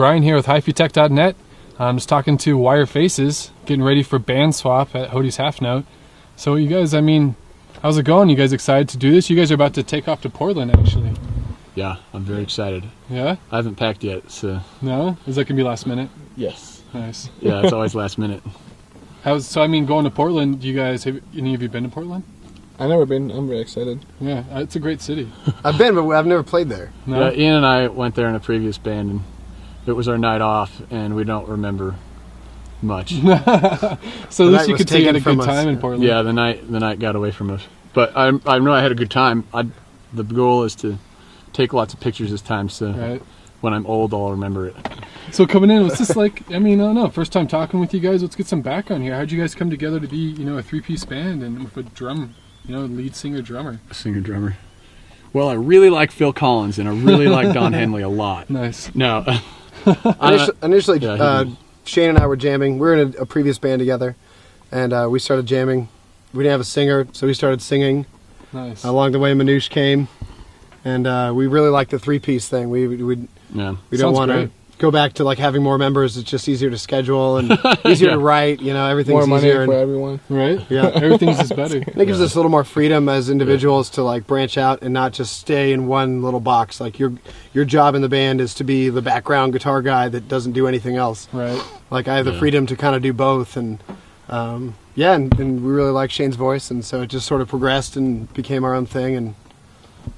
Brian here with Hyphytek.net. I'm just talking to Wire Faces, getting ready for band swap at Hodie's Half Note. So you guys, I mean, how's it going? You guys excited to do this? You guys are about to take off to Portland, actually. Yeah, I'm very excited. Yeah? I haven't packed yet, so... No? Is that going to be last minute? Yes. Nice. Yeah, it's always last minute. So, I mean, going to Portland, you guys, have any of you been to Portland? I've never been. I'm very excited. Yeah, it's a great city. I've been, but I've never played there. No? Yeah, Ian and I went there in a previous band, and it was our night off, and we don't remember much. So at least you could say you had a good time in Portland. Yeah, the night got away from us. But I know I had a good time. The goal is to take lots of pictures this time, so when I'm old, I'll remember it. So coming in, was this like, I mean, I don't know, first time talking with you guys, let's get some background here. How'd you guys come together to be, you know, a three-piece band and with a drum, you know, lead singer, drummer? Singer-drummer. Well, I really like Phil Collins, and I really like Don Henley a lot. Nice. No. Initially, Shane and I were jamming. We were in a previous band together, and we started jamming. We didn't have a singer, so we started singing. Nice. Along the way, Manoush came, and we really liked the three-piece thing. We don't want to go back to like having more members. It's just easier to schedule and easier to write. You know, everything's more money easier for everyone. Right? Yeah, everything's just better. It gives us a little more freedom as individuals to like branch out and not just stay in one little box. Like your job in the band is to be the background guitar guy that doesn't do anything else. Right. Like I have the freedom to kind of do both, and and we really like Shane's voice, and so it just sort of progressed and became our own thing, and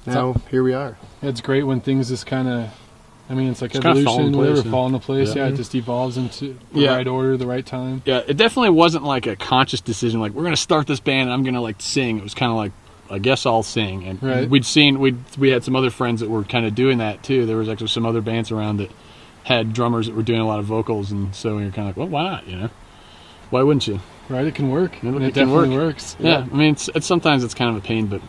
now here we are. It's great when things just kind of, I mean, it's like just evolution, whatever, and fall into place. yeah. It just evolves into the right order, the right time. Yeah, it definitely wasn't like a conscious decision, like, we're going to start this band and I'm going to, like, sing. It was kind of like, I guess I'll sing. And we had some other friends that were kind of doing that, too. There was actually some other bands around that had drummers that were doing a lot of vocals, and so we were kind of like, well, why not, you know? Why wouldn't you? Right, it can work. It definitely works. Yeah, I mean, sometimes it's kind of a pain, but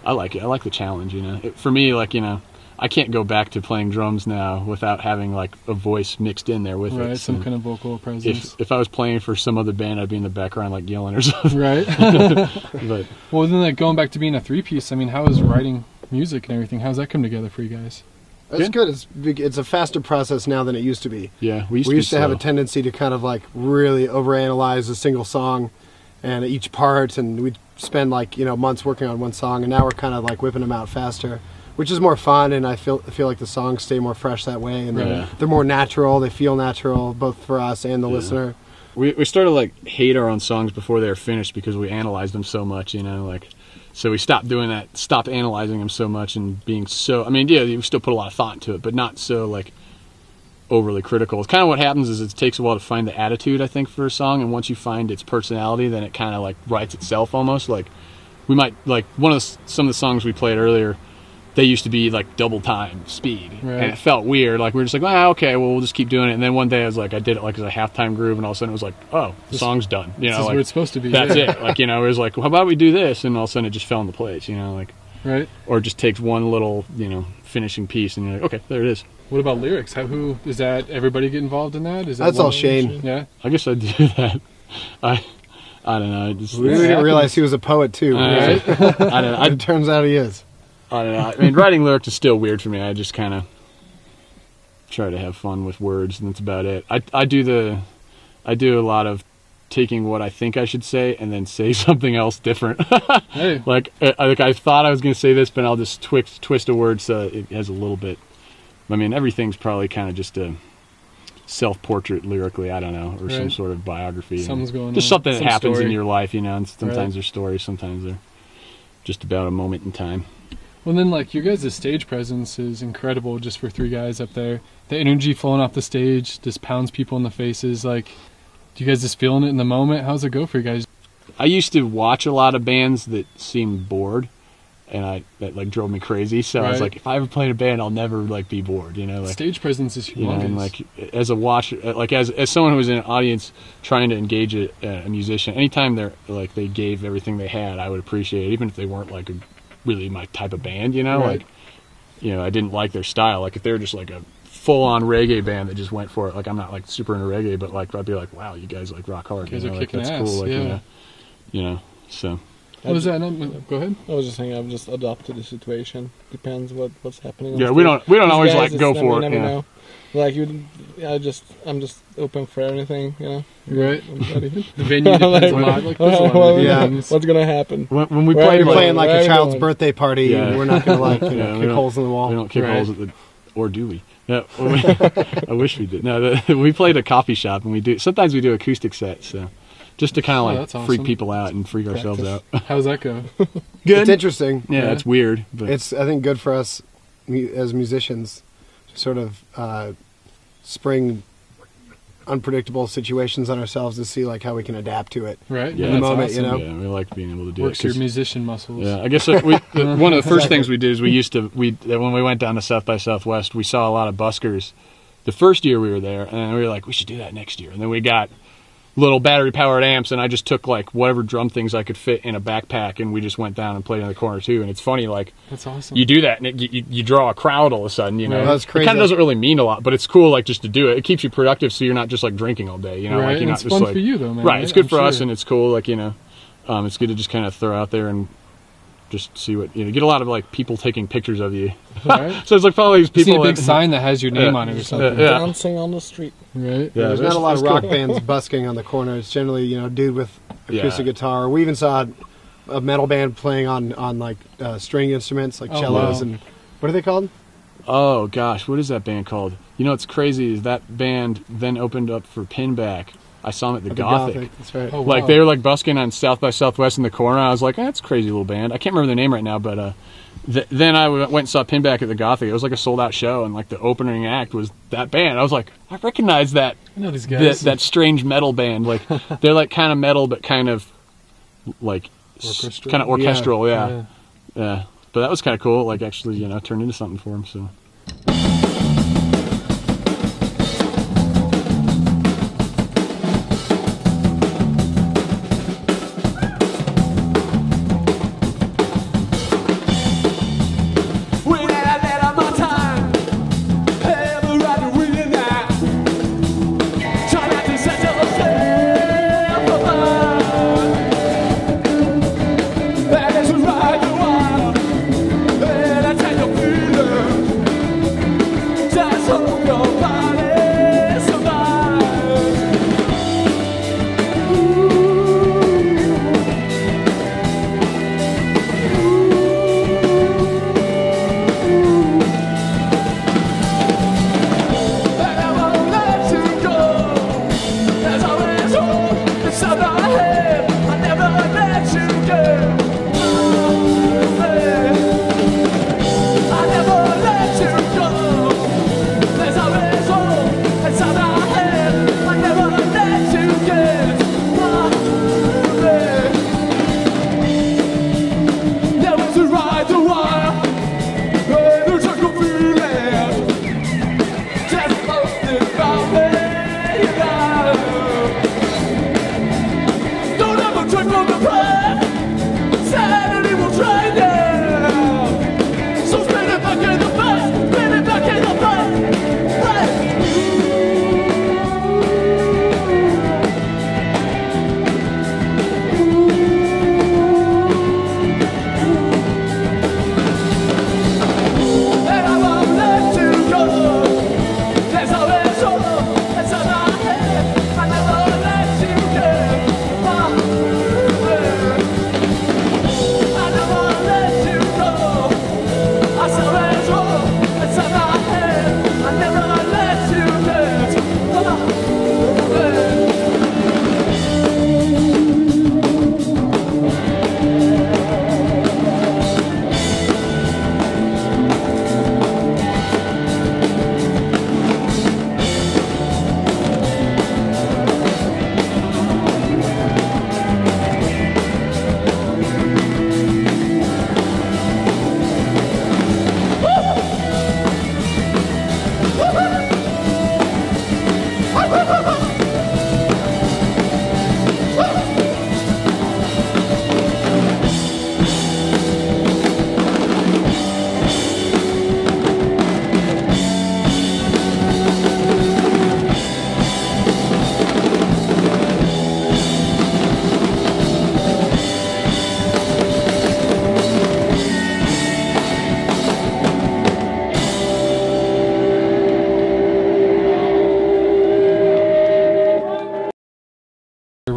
I like it. I like the challenge, you know? For me, like, you know, I can't go back to playing drums now without having like a voice mixed in there with it. Right, some kind of vocal presence. If I was playing for some other band, I'd be in the background like yelling or something. Right. But well, then like going back to being a three-piece, I mean, how is writing music and everything? How's that come together for you guys? It's good. It's a faster process now than it used to be. Yeah, we used to have a tendency to kind of like really overanalyze a single song and each part, and we'd spend like, you know, months working on one song, and now we're kind of like whipping them out faster, which is more fun, and I feel like the songs stay more fresh that way, and they're more natural. They feel natural both for us and the listener. We started like hate our own songs before they were finished because we analyzed them so much, you know, like, so we stopped doing that, stopped analyzing them so much and being so, I mean, yeah, you still put a lot of thought into it, but not so like overly critical. It's kind of what happens is it takes a while to find the attitude, I think, for a song, and once you find its personality, then it kind of like writes itself almost. Like we might, like some of the songs we played earlier, they used to be like double time speed, and it felt weird. Like we were just like, okay, well, we'll just keep doing it. And then one day I was like, I did it like as a halftime groove, and all of a sudden it was like, oh, the song's done. You know, this is like where it's supposed to be. That's it. Like, you know, it was like, well, how about we do this? And all of a sudden it just fell into place. You know, like or it just takes one little, you know, finishing piece, and you're like, okay, there it is. What about lyrics? Who is that? Everybody get involved in that? Is that that's all Shane? Yeah, I guess I do that. I don't know. We didn't realize he was a poet too. Right? I don't know. It turns out he is. I don't know. I mean, writing lyrics is still weird for me. I just kind of try to have fun with words, and that's about it. I do a lot of taking what I think I should say and then say something else different. Like I thought I was going to say this, but I'll just twist a word so it has a little bit. I mean, everything's probably kind of just a self-portrait lyrically, I don't know, or some sort of biography. Something's going on. Just something that happens story in your life, you know, and sometimes they're stories, sometimes they're just about a moment in time. Well, then, like, your guys' stage presence is incredible just for three guys up there. The energy flowing off the stage just pounds people in the faces. Like, do you guys just feeling it in the moment? How's it go for you guys? I used to watch a lot of bands that seemed bored, and that like drove me crazy. So I was like, if I ever play in a band, I'll never like be bored. You know, like stage presence is humongous. You know, and like as a watcher, like as someone who was in an audience trying to engage a musician, anytime they gave everything they had, I would appreciate it, even if they weren't like really my type of band. You know, like, you know, I didn't like their style. Like if they were just like a full-on reggae band that just went for it, like I'm not like super into reggae, but like I'd be like, wow, you guys like rock hard. You guys are like, kicking that's ass. cool. Like, yeah. you know, so. What was that? No, go ahead. I was just saying I've just adopted the situation. Depends what's happening. on Yeah, stage. we don't These always guys, like it's go never, for it. never Yeah. know. Like I'm just open for anything, you know. Right. I'm ready. The venue depends a lot. Like, there's a lot of Yeah. things. What's gonna happen? When we Where played, are you You're like, playing like Where a are child's you birthday party. Yeah. We're not gonna like Yeah, we kick don't- holes in the wall. we don't kick Right. holes at the, or do we? No, I wish we did. No, we played a coffee shop, and we do. Sometimes we do acoustic sets, so just to kind of like that's freak awesome. people out and freak ourselves out. How's that go? It's interesting. Yeah, Yeah. it's weird, but It's I think good for us as musicians to sort of spring unpredictable situations on ourselves to see like how we can adapt to it. Right. yeah, in the that's moment, awesome. you know? yeah, we like being able to do Works it. your 'cause- musician muscles. Yeah, I guess one of the first things we did is when we went down to South by Southwest, we saw a lot of buskers. The first year we were there, and we were like, we should do that next year. And then we got little battery powered amps, and I just took like whatever drum things I could fit in a backpack, and we just went down and played in the corner too. And it's funny, like That's awesome. you do that, and you draw a crowd all of a sudden. You know, Right. That's It crazy. kind of doesn't really mean a lot, but it's cool, like just to do it. It keeps you productive, so you're not just like drinking all day. You know, Right, like you're and not it's just fun like for you, though, man, Right, right? it's good I'm for us, sure. and it's cool. Like it's good to just kind of throw out there and just see what get a lot of like people taking pictures of you. Right. So it's like follow these You see people. a big that- sign that has your name on it or something. Yeah. Dancing on the street. Right. Yeah, There's that's- not a lot of that's rock cool. bands busking on the corner. It's generally dude with acoustic Yeah. guitar. We even saw a metal band playing on like string instruments like Oh, cellos wow. and what are they called? Oh gosh, what is that band called? You know, what's crazy is that band then opened up for Pinback. I saw them at the Gothic. That's right. Oh, Like wow. they were like busking on South by Southwest in the corner. I was like, that's a crazy little band. I can't remember their name right now, but then I went and saw Pinback at the Gothic. It was like a sold out show, and like the opening act was that band. I was like, I recognize that I know these guys. that strange metal band. Like they're like kind of metal, but kind of like Orchestral. kind of orchestral. Yeah. Yeah. Yeah. But that was kind of cool. Like actually, turned into something for him. So.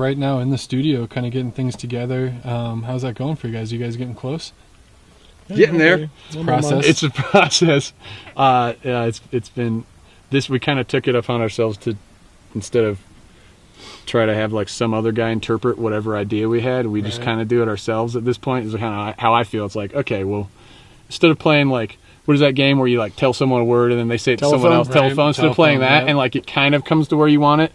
right now in the studio, kind of getting things together. How's that going for you guys? You guys getting close? Getting there. It's a process. It's a process. Yeah, it's been this. We kind of took it upon ourselves to, instead of try to have like some other guy interpret whatever idea we had, we just kind of do it ourselves at this point. Is kind of how I feel. It's like, okay, well, instead of playing like, what is that game where you like tell someone a word and then they say it to someone else? Telephone. Instead of playing that, and like it kind of comes to where you want it,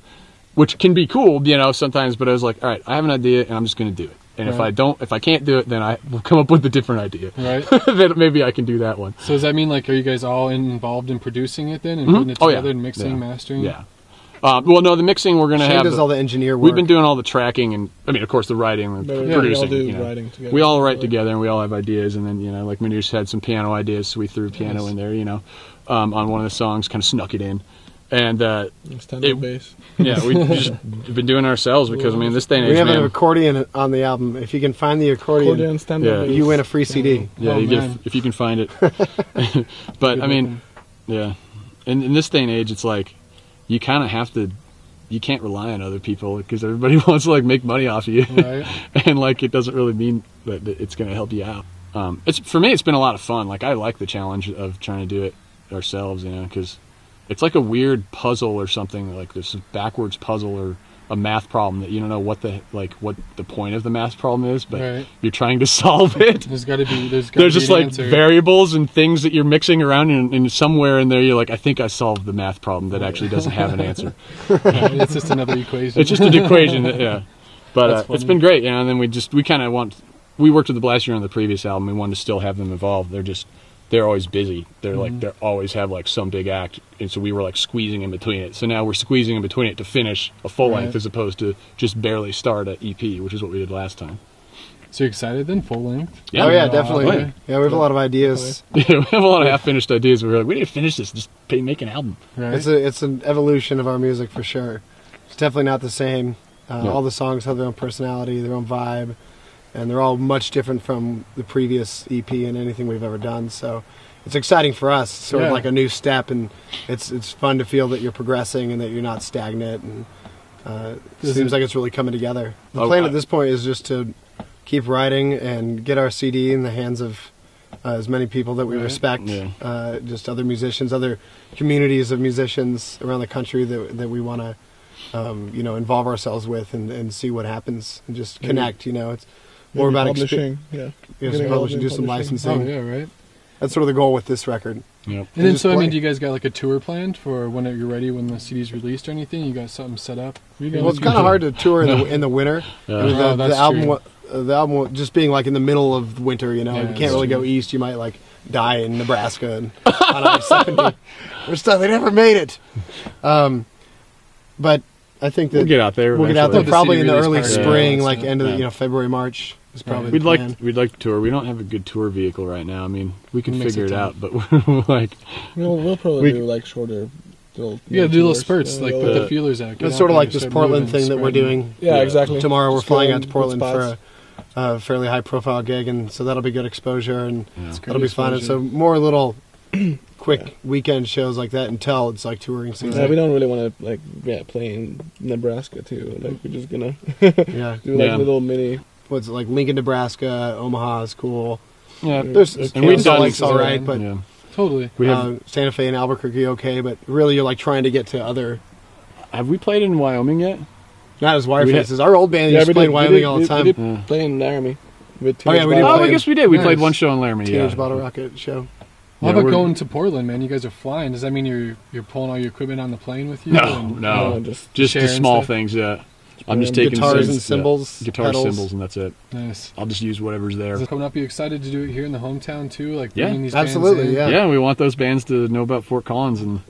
which can be cool, you know, sometimes. But I was like, all right, I have an idea and I'm just going to do it. And if I can't do it, then I will come up with a different idea. Right. Then maybe I can do that one. So does that mean, like, are you guys all involved in producing it then and putting it together and mixing, mastering? Yeah. Well, no, the mixing we're going to have. Shane does all the engineer work. We've been doing all the tracking and, I mean, of course, the writing and producing. We all do you know. writing together. We all write together and we all have ideas. And then, you know, like Manish had some piano ideas, so we threw piano in there, you know, on one of the songs, kind of snuck it in. And stand-up bass. Yeah, we've been doing it ourselves because, I mean, this day and age, we have an accordion on the album. If you can find the accordion stand-up bass. you win a free CD. Yeah, you get if you can find it. But I mean, yeah, in this day and age, it's like you kind of have to. You can't rely on other people because everybody wants to like make money off of you, right. And like it doesn't really mean that it's going to help you out. It's for me, it's been a lot of fun. Like I like the challenge of trying to do it ourselves, you know, because it's like a weird puzzle or something, like this backwards puzzle or a math problem that you don't know what the point of the math problem is, but you're trying to solve it. There's got to be there's just like answer. Variables and things that you're mixing around, and somewhere in there you're like, I think I solved the math problem that actually doesn't have an answer. It's just another equation. It's just an equation, yeah. But it's been great, you know. And then we worked with the Blast Year on the previous album. We wanted to still have them involved. They're always busy. They're like they always have like some big act, and so we were like squeezing in between it. So now we're squeezing in between it to finish a full length as opposed to just barely start an EP, which is what we did last time. So you're excited then, full length? Yeah. Oh yeah, definitely. Yeah, we have a lot of ideas. Yeah, we have a lot of half-finished ideas. We're like, we need to finish this. Just make an album. Right. It's an evolution of our music for sure. It's definitely not the same. All the songs have their own personality, their own vibe. And they're all much different from the previous EP and anything we've ever done. So it's exciting for us. It's sort of like a new step, and it's fun to feel that you're progressing and that you're not stagnant. And it seems like it's really coming together. The plan at this point is just to keep writing and get our CD in the hands of as many people that we respect, just other musicians, other communities of musicians around the country that we want to involve ourselves with and see what happens and just connect. You know, it's more about publishing, publishing, do some licensing. Oh, yeah, right. That's sort of the goal with this record. Yep. And then, so I mean, do you guys got like a tour planned for when you're ready, when the CD's released or anything? You got something set up? Well, it's kind of hard to tour in the winter. Yeah. I mean, the album just being like in the middle of winter, you know, you can't really go east. You might like die in Nebraska and on I-70 or stuff. They never made it. But I think that we'll get out there. We'll get out there probably in the early part, spring, like end of February, March is probably. We'd like to tour. We don't have a good tour vehicle right now. I mean, we can figure it out, but we're like, we'll probably do like shorter. Do little spurts, like put the feelers out. It's sort of like this Portland thing that we're doing. Yeah, exactly. Tomorrow we're flying out to Portland for a fairly high-profile gig, and so that'll be good exposure, and that'll be fun. And so more little quick weekend shows like that until it's like touring season. Yeah, we don't really want to play in Nebraska too. Like we're just gonna do like little mini. What's it like? Lincoln, Nebraska, Omaha is cool. Yeah, there's Salt Lake's all right, but totally. We have Santa Fe and Albuquerque okay, but really you're like trying to get to other. Have we played in Wyoming yet? Not as Wire Faces. Our old band used to play in Wyoming all the time. We did play in Laramie. With we did. I guess we did. We played one show in Laramie. Teenage Bottle Rocket show. How about going to Portland, man? You guys are flying. Does that mean you're pulling all your equipment on the plane with you? No, just the small things. Yeah, I'm just taking guitars and cymbals, guitars, cymbals, and that's it. Nice. I'll just use whatever's there. Is it coming up? You excited to do it here in the hometown too? Like bringing these absolutely, bands in? Yeah. We want those bands to know about Fort Collins and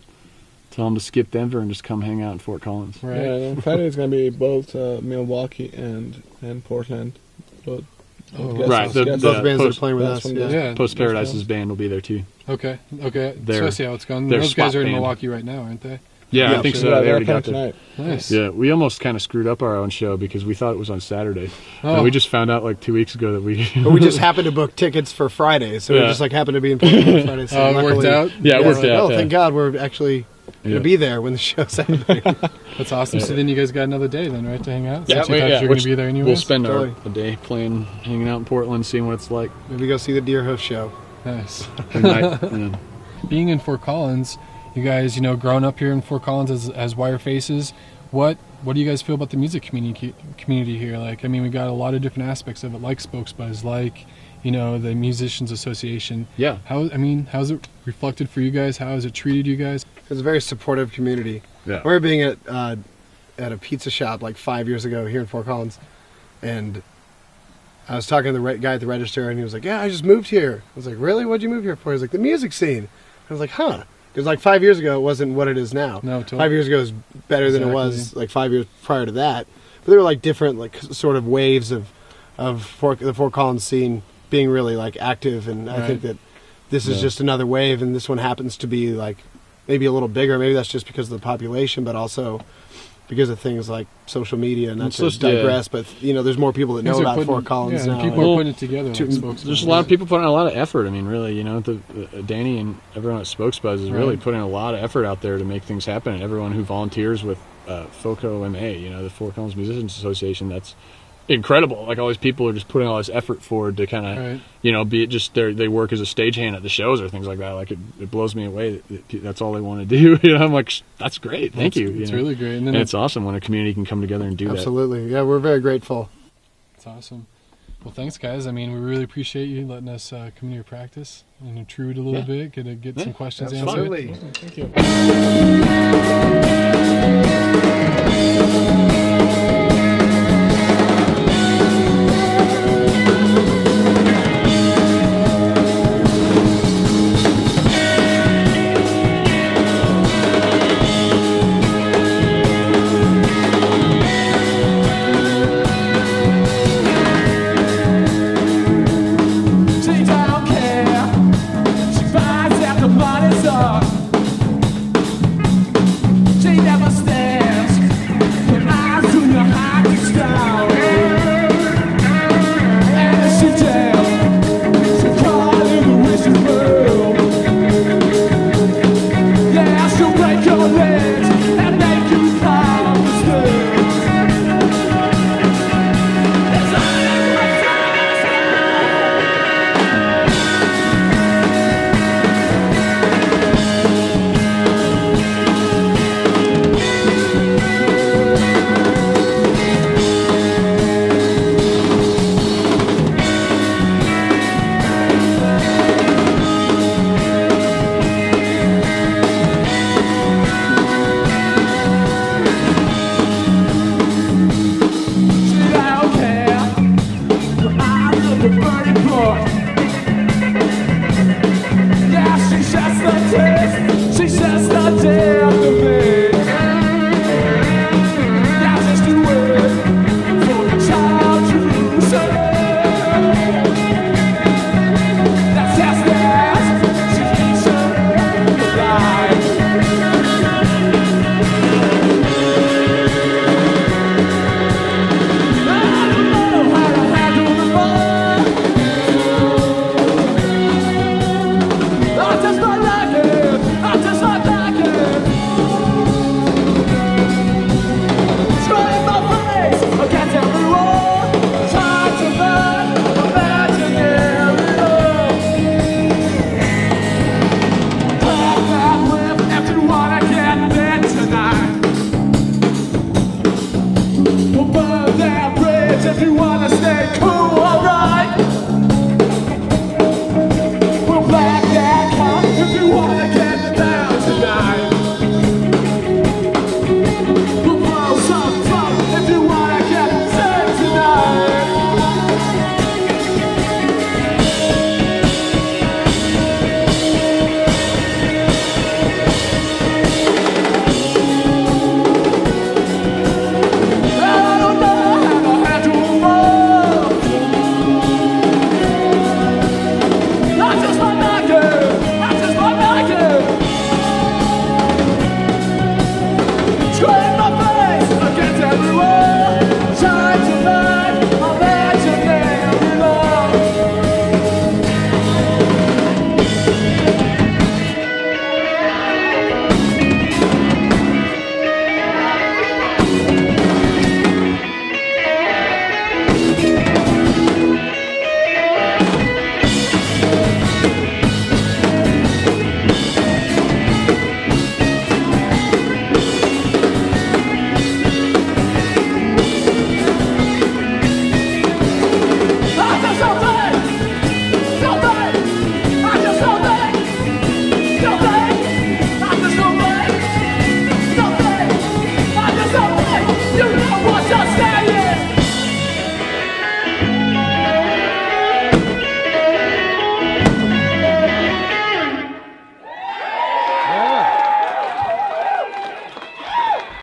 tell them to skip Denver and just come hang out in Fort Collins. Right. Yeah, Friday is going to be both Milwaukee and Portland. But right. Those bands that are playing with us. Yeah. Post Paradise's band will be there too. Okay. So I see how it's going. Those guys are in Milwaukee right now, aren't they? Yeah, I think so. They already got tonight. Nice. Yeah, we almost kind of screwed up our own show because we thought it was on Saturday. And we just found out like 2 weeks ago that we... But we just happened to book tickets for Friday, so we just like happened to be in Portland on Friday. So it worked out? Yeah, it worked out. Oh, thank God we're actually gonna be there when the show's happening. That's awesome. So then you guys got another day then, right, to hang out? Yeah, Since you thought you were going to be there anyways? We'll spend Totally. a day playing, hanging out in Portland, seeing what it's like. Maybe go see the Deer Hoof show. Nice. We might, yeah. Being in Fort Collins, you guys, growing up here in Fort Collins as Wire Faces, what do you guys feel about the music community here? Like, I mean, we got a lot of different aspects of it, like Spokesbuzz, like, the Musicians Association. Yeah. How's it reflected for you guys? How has it treated you guys? It's a very supportive community. Yeah. I remember being at a pizza shop like 5 years ago here in Fort Collins, and I was talking to the guy at the register, and he was like, "Yeah, I just moved here." I was like, "Really? What'd you move here for?" He was like, "The music scene." I was like, "Huh." Because like 5 years ago, it wasn't what it is now. No, totally. 5 years ago is better than it was like 5 years prior to that. But there were like different like sort of waves of the Fort Collins scene being really like active, and I think that this is just another wave, and this one happens to be like maybe a little bigger. Maybe that's just because of the population, but also because of things like social media. And not to digress, but there's more people that know about Fort Collins now. People are putting it together. There's a lot of people putting in a lot of effort. I mean, really, Danny and everyone at Spokesbuzz is really putting a lot of effort out there to make things happen. And everyone who volunteers with FOCO MA, the Fort Collins Musicians Association, that's incredible. Like all these people are just putting all this effort forward to kind of, be it just they work as a stagehand at the shows or things like that. Like it blows me away that's all they want to do. I'm like, that's great. Thank you. It's really great. And it's awesome when a community can come together and do that. Absolutely. Yeah, we're very grateful. It's awesome. Well, thanks, guys. I mean, we really appreciate you letting us come to your practice and intrude a little bit, get some questions answered. Absolutely. Awesome. Thank you.